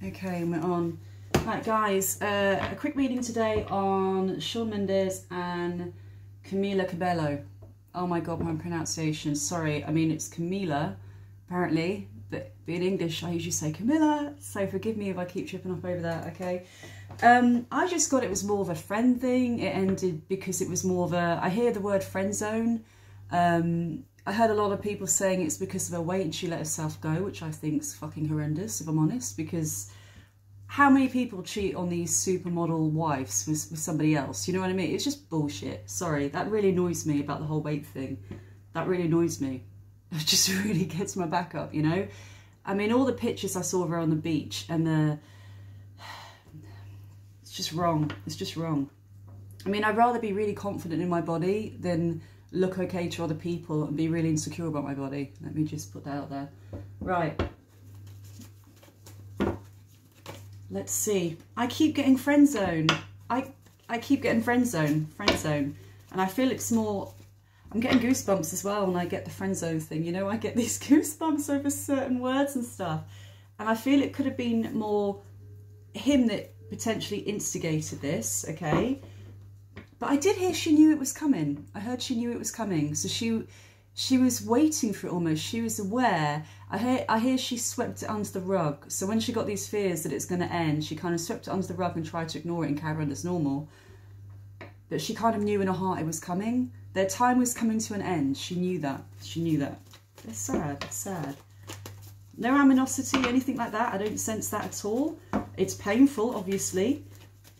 Okay, we're on. Right, guys, a quick reading today on Shawn Mendes and Camila Cabello. Oh my god, my pronunciation. Sorry, I mean it's Camila, apparently, but in English I usually say Camila, so forgive me if I keep tripping up over that, okay? I just got it was more of a friend thing. It ended because it was more of a, I hear the word friend zone. I heard a lot of people saying it's because of her weight and she let herself go, which I think is fucking horrendous, if I'm honest, because how many people cheat on these supermodel wives with somebody else? You know what I mean? It's just bullshit. Sorry, that really annoys me about the whole weight thing. That really annoys me. It just really gets my back up, you know? I mean, all the pictures I saw of her on the beach and it's just wrong. It's just wrong. I mean, I'd rather be really confident in my body than look okay to other people and be really insecure about my body. Let me just put that out there. Right. Let's see. I keep getting friend zone. I keep getting friend zone. And I feel it's more, I'm getting goosebumps as well when I get the friend zone thing. You know, I get these goosebumps over certain words and stuff. And I feel it could have been more him that potentially instigated this, okay? But I did hear she knew it was coming. I heard she knew it was coming. So she was waiting for it almost. She was aware. I hear she swept it under the rug. So when she got these fears that it's going to end, she kind of swept it under the rug and tried to ignore it and carry on as normal. But she kind of knew in her heart it was coming. Their time was coming to an end. She knew that. She knew that. It's sad. It's sad. No aminosity, anything like that. I don't sense that at all. It's painful, obviously.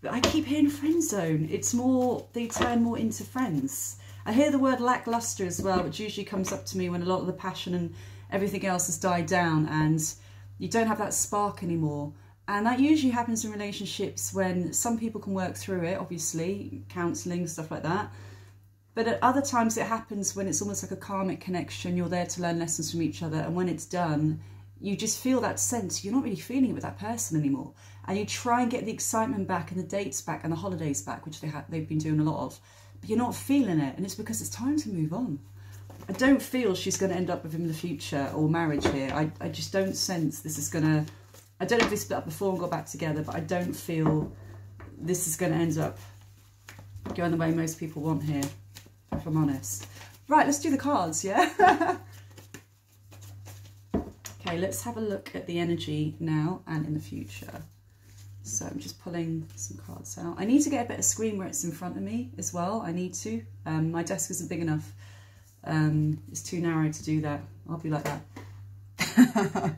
But I keep hearing friend zone. It's more, they turn more into friends. I hear the word lackluster as well, which usually comes up to me when a lot of the passion and everything else has died down and you don't have that spark anymore. And that usually happens in relationships when some people can work through it, obviously, counselling, stuff like that. But at other times it happens when it's almost like a karmic connection. You're there to learn lessons from each other. And when it's done, you just feel that sense. You're not really feeling it with that person anymore. And you try and get the excitement back and the dates back and the holidays back, which they've been doing a lot of. But you're not feeling it. And it's because it's time to move on. I don't feel she's going to end up with him in the future or marriage here. I just don't sense this is going to... I don't know if they split up before and got back together, but I don't feel this is going to end up going the way most people want here, if I'm honest. Right, let's do the cards, yeah? Okay, let's have a look at the energy now and in the future. So I'm just pulling some cards out. I need to get a better screen where it's in front of me as well. I need to. My desk isn't big enough. It's too narrow to do that. I'll be like that.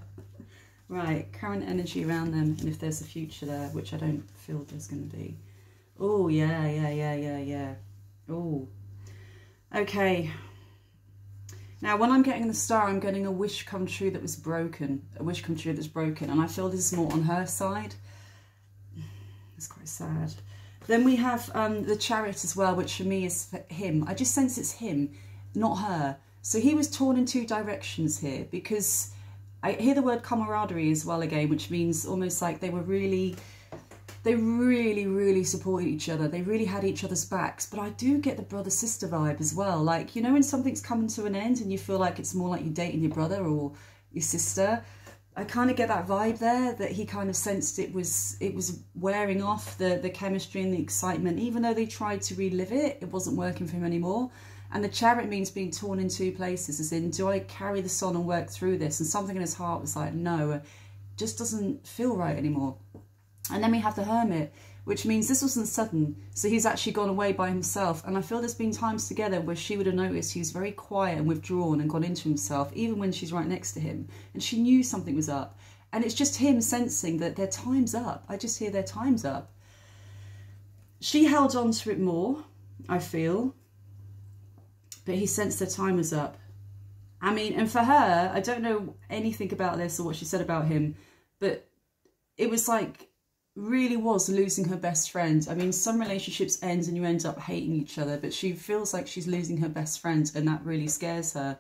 Right, current energy around them and if there's a future there, which I don't feel there's going to be. Oh, yeah. Oh, okay. Now, when I'm getting the star, I'm getting a wish come true that was broken. A wish come true that's broken. And I feel this is more on her side. It's quite sad. Then we have the Chariot as well, which for me is for him. I just sense it's him, not her. So he was torn in two directions here because I hear the word camaraderie as well again, which means almost like they really supported each other. They really had each other's backs. But I do get the brother-sister vibe as well. Like, you know, when something's coming to an end and you feel like it's more like you're dating your brother or your sister, I kind of get that vibe there, that he kind of sensed it was wearing off, the chemistry and the excitement. Even though they tried to relive it, it wasn't working for him anymore. And the Chariot means being torn in two places, as in, do I carry this on and work through this? And something in his heart was like, no, it just doesn't feel right anymore. And then we have the Hermit, which means this wasn't sudden. So he's actually gone away by himself. And I feel there's been times together where she would have noticed he was very quiet and withdrawn and gone into himself, even when she's right next to him. And she knew something was up. And it's just him sensing that their time's up. I just hear their time's up. She held on to it more, I feel. But he sensed their time was up. I mean, and for her, I don't know anything about this or what she said about him, but it was like, really was losing her best friend. I mean, some relationships end and you end up hating each other, but she feels like she's losing her best friend, and that really scares her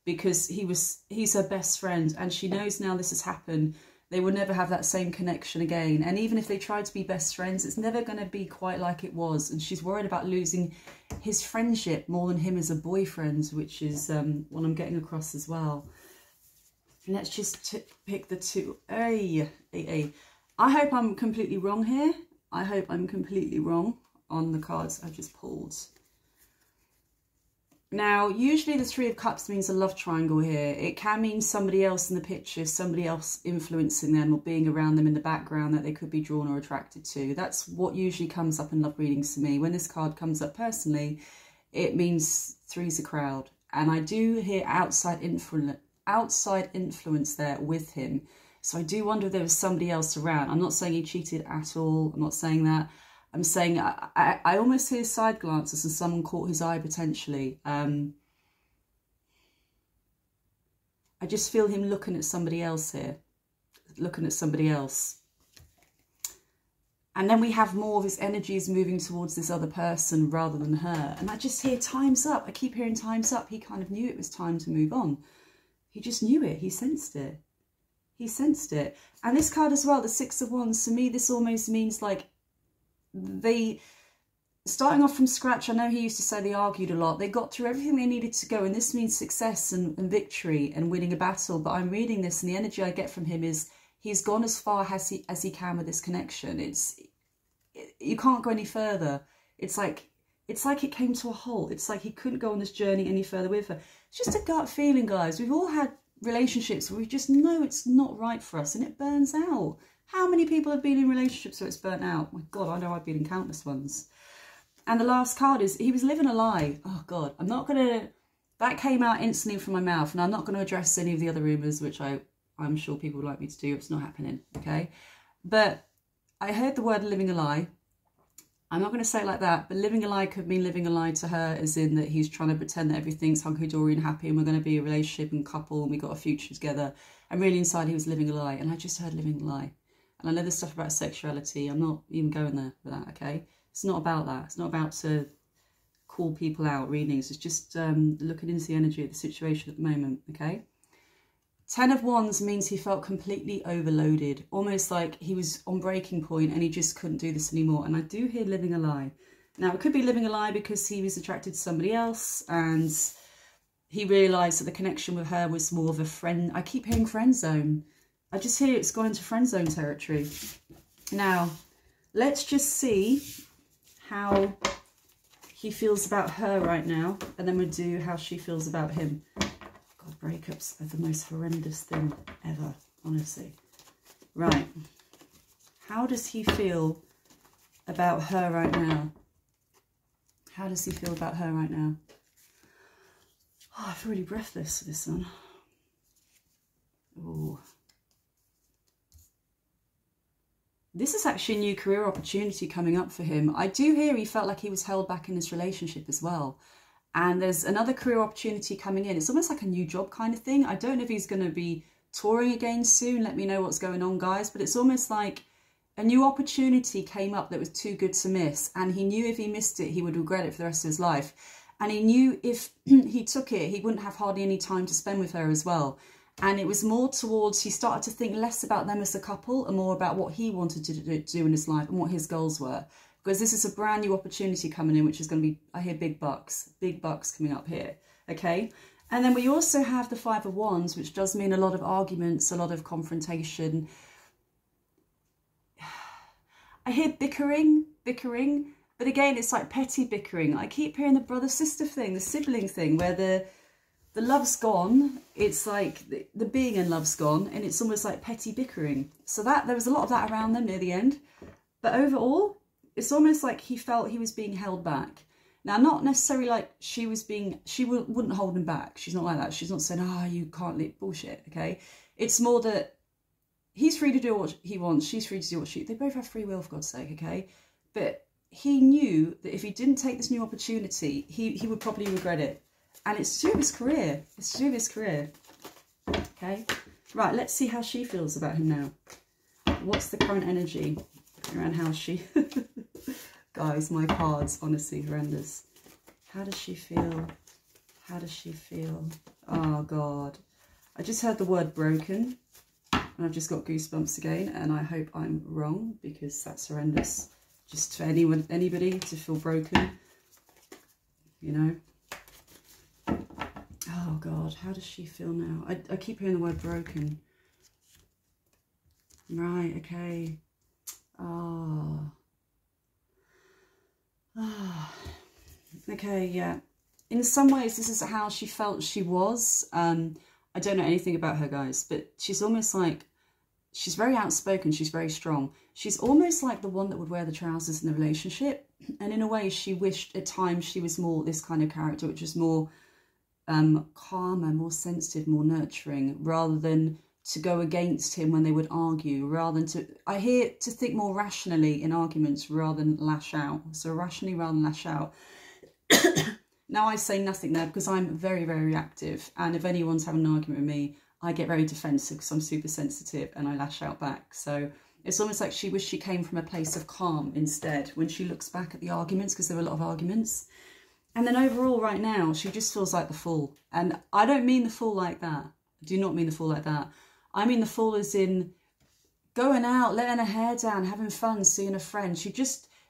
because he's her best friend, and she knows now this has happened. They will never have that same connection again. And even if they try to be best friends, it's never going to be quite like it was. And she's worried about losing his friendship more than him as a boyfriend, which is what I'm getting across as well. And let's just pick the two. I hope I'm completely wrong here. I hope I'm completely wrong on the cards I just pulled. Now, usually the Three of Cups means a love triangle here. It can mean somebody else in the picture, somebody else influencing them or being around them in the background that they could be drawn or attracted to. That's what usually comes up in love readings for me. When this card comes up personally, it means three's a crowd. And I do hear outside influence there with him. So I do wonder if there was somebody else around. I'm not saying he cheated at all. I'm not saying that. I'm saying I almost hear side glances and someone caught his eye potentially. I just feel him looking at somebody else here. Looking at somebody else. And then we have more of his energies moving towards this other person rather than her. And I just hear time's up. I keep hearing time's up. He kind of knew it was time to move on. He just knew it. He sensed it. He sensed it. And this card as well, the Six of Wands, to me, this almost means like they, starting off from scratch, I know he used to say they argued a lot. They got through everything they needed to go. And this means success and victory and winning a battle. But I'm reading this and the energy I get from him is he's gone as far as he can with this connection. You can't go any further. It's like it came to a halt. It's like he couldn't go on this journey any further with her. It's just a gut feeling, guys. We've all had relationships where we just know it's not right for us and it burns out. How many people have been in relationships where it's burnt out? My God, I know I've been in countless ones. And the last card is he was living a lie. Oh God, I'm not going to... That came out instantly from my mouth and I'm not going to address any of the other rumours, which I'm sure people would like me to do. It's not happening, okay? But I heard the word living a lie. I'm not going to say it like that, but living a lie could mean living a lie to her, as in that he's trying to pretend that everything's hunky-dory and happy and we're going to be a relationship and couple and we got a future together. And really inside he was living a lie. And I just heard living a lie. And I know this stuff about sexuality. I'm not even going there with that, okay? It's not about that. It's not about to call people out readings. It's just looking into the energy of the situation at the moment, okay? 10 of Wands means he felt completely overloaded, almost like he was on breaking point and he just couldn't do this anymore. And I do hear living a lie. Now, it could be living a lie because he was attracted to somebody else and he realised that the connection with her was more of a friend. I keep hearing friend zone. I just hear it's gone into friend zone territory. Now, let's just see how he feels about her right now. And then we'll do how she feels about him. God, breakups are the most horrendous thing ever, honestly. Right. How does he feel about her right now? How does he feel about her right now? Oh, I feel really breathless for this one. Oh. This is actually a new career opportunity coming up for him. I do hear he felt like he was held back in this relationship as well. And there's another career opportunity coming in. It's almost like a new job kind of thing. I don't know if he's going to be touring again soon. Let me know what's going on, guys. But it's almost like a new opportunity came up that was too good to miss. And he knew if he missed it, he would regret it for the rest of his life. And he knew if he took it, he wouldn't have hardly any time to spend with her as well. And it was more towards, he started to think less about them as a couple and more about what he wanted to do in his life and what his goals were. Because this is a brand new opportunity coming in, which is going to be, I hear big bucks coming up here, okay? And then we also have the Five of Wands, which does mean a lot of arguments, a lot of confrontation. I hear bickering, but again, it's like petty bickering. I keep hearing the brother-sister thing, the sibling thing, where the love's gone. It's like the being in love's gone, and it's almost like petty bickering. So that there was a lot of that around them near the end. But overall, it's almost like he felt he was being held back. Now, not necessarily like she wouldn't hold him back. She's not like that. She's not saying, oh, you can't leave. Bullshit, okay? It's more that he's free to do what he wants. She's free to do what they both have free will, for God's sake, okay? But he knew that if he didn't take this new opportunity, he would probably regret it. And it's to do with his career. It's to do with his career, okay? Right, let's see how she feels about him now. What's the current energy around how she... Guys, my cards, honestly, horrendous. How does she feel? How does she feel? Oh, God. I just heard the word broken. And I've just got goosebumps again. And I hope I'm wrong, because that's horrendous. Just for anybody to feel broken. You know? Oh, God. How does she feel now? I keep hearing the word broken. Right, okay. Okay, yeah. In some ways, this is how she felt she was. I don't know anything about her, guys, but she's almost like, she's very outspoken, she's very strong. She's almost like the one that would wear the trousers in the relationship. And in a way, she wished at times she was more this kind of character, which is more calmer, more sensitive, more nurturing, rather than to go against him when they would argue, rather than to, I hear, to think more rationally in arguments rather than lash out. So rationally rather than lash out. Now I say nothing there because I'm very, very reactive. And if anyone's having an argument with me, I get very defensive because I'm super sensitive and I lash out back. So it's almost like she wished she came from a place of calm instead when she looks back at the arguments, because there were a lot of arguments. And then overall right now, she just feels like the fool. And I don't mean the fool like that. I do not mean the fool like that. I mean the fool as in going out, letting her hair down, having fun, seeing a friend.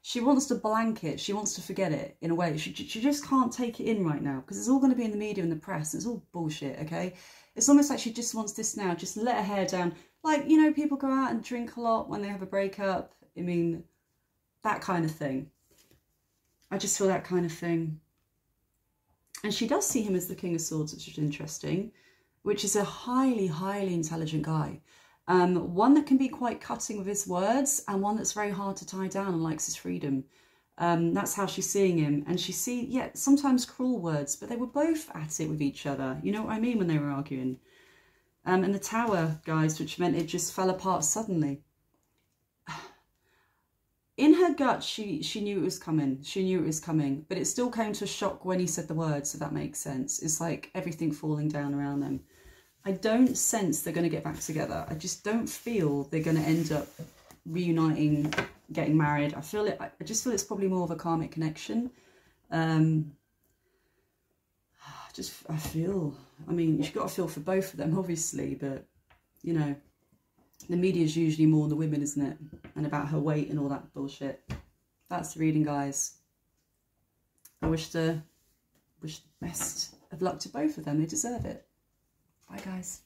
She wants to blank it. She wants to forget it in a way. She just can't take it in right now because it's all going to be in the media and the press. It's all bullshit, okay? It's almost like she just wants this now. Just let her hair down. Like, you know, people go out and drink a lot when they have a breakup. I mean, that kind of thing. I just feel that kind of thing. And she does see him as the King of Swords, which is interesting, which is a highly, highly intelligent guy. One that can be quite cutting with his words and one that's very hard to tie down and likes his freedom. That's how she's seeing him. And yeah, sometimes cruel words, but they were both at it with each other. You know what I mean, when they were arguing. And the Tower, guys, which meant it just fell apart suddenly. In her gut, she knew it was coming. She knew it was coming. But it still came to a shock when he said the words, if that makes sense. It's like everything falling down around them. I don't sense they're going to get back together. I just don't feel they're going to end up reuniting, getting married. I just feel it's probably more of a karmic connection. I mean, you've got to feel for both of them, obviously, but, you know, the media's usually more on the women, isn't it? And about her weight and all that bullshit. That's the reading, guys. I wish the best of luck to both of them. They deserve it. Bye, guys.